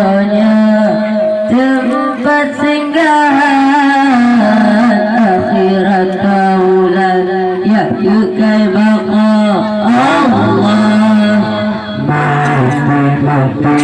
dunia tempat singgahan akhirat kaulan ya yukai baka Allah mati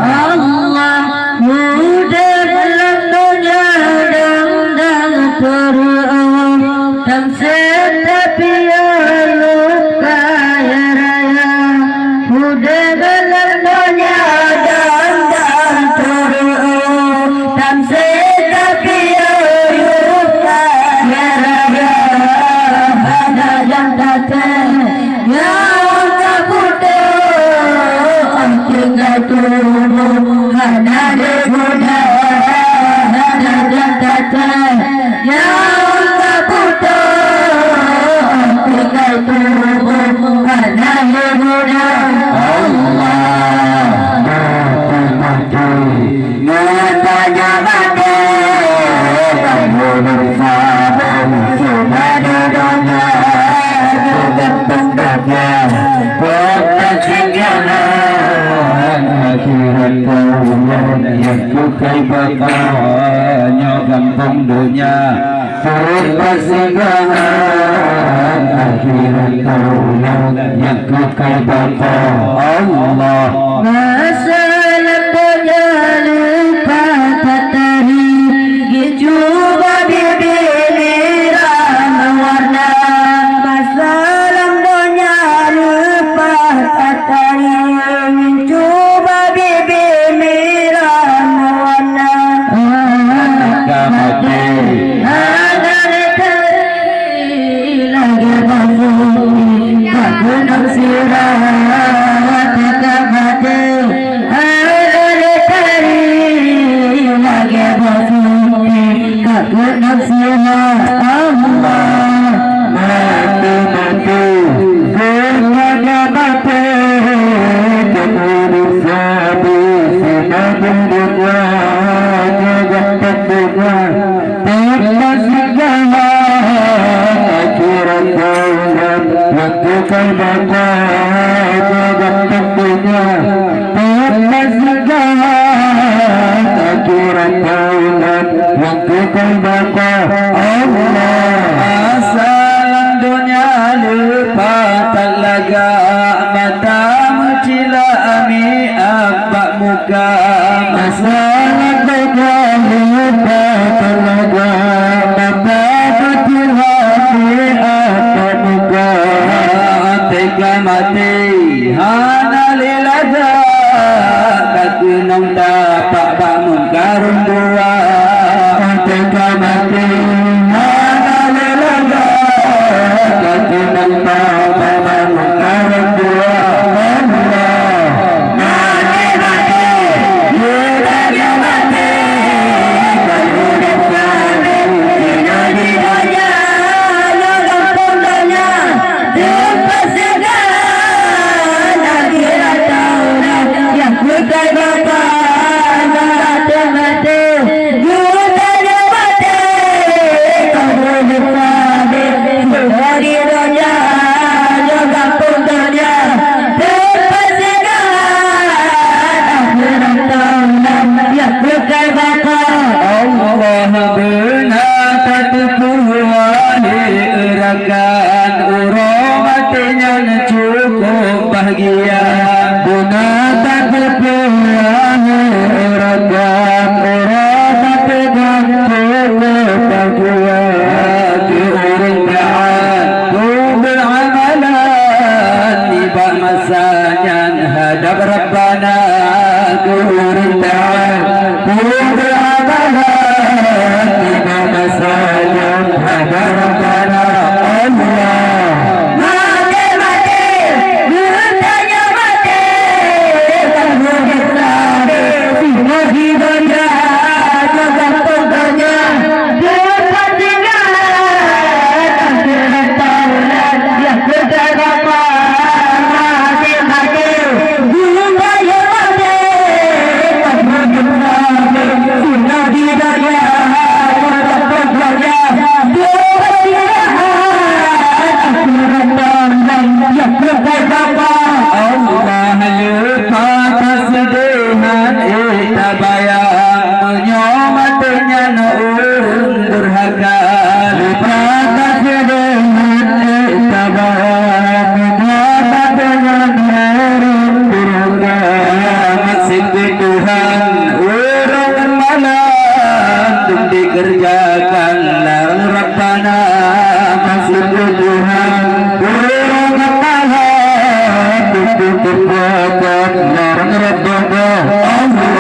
Allah mudah dalam dunia dan teruang dan setiap luka ya raya mudah dalam dunia dan teruang dan setiap luka ya raya ada yang datang yang kabuto tinggal turun ada di muda ada yang datang yang kabuto tinggal turun ada di muda Allah mati nyatanya mati kamu bersama sudah di dunia sudah pendeknya akhirat kaulan yang kukai bakanya gampang dunia turut persinggahan akhirat kaulan yang kukai baka Allah masalah dunia lupa tatari gijuba bibiriran warna masalah dunia lupa tatari Asalan dunia lupa talaga matamu cila ami abak muka asalan dunia lupa talaga matamu cila ami abak muka tega mati hana lilaga kakunong dapat bangun karun dua tega mati hana lilaga kakunong dapat bangun karun dua mati mati lilaga mati kakunong dikerjakanlah Rabbana masih Tuhan burung kepala tutup berbuat larang Rabbana Allah.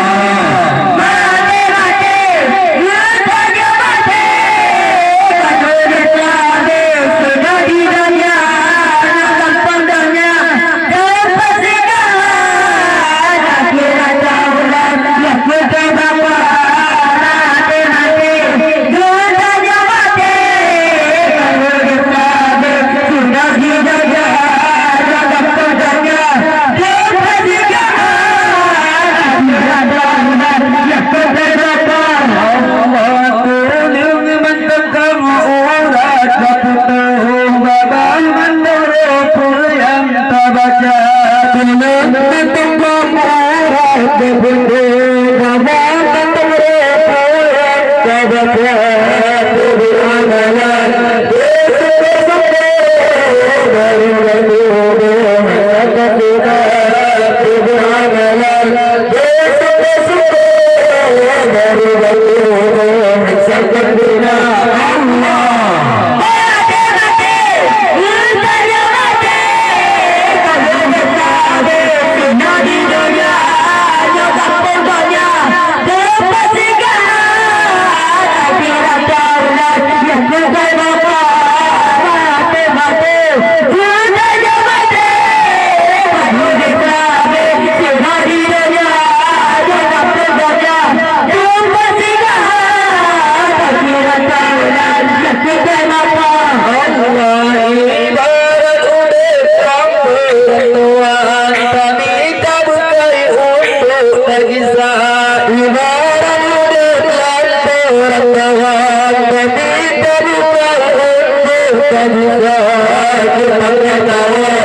Kita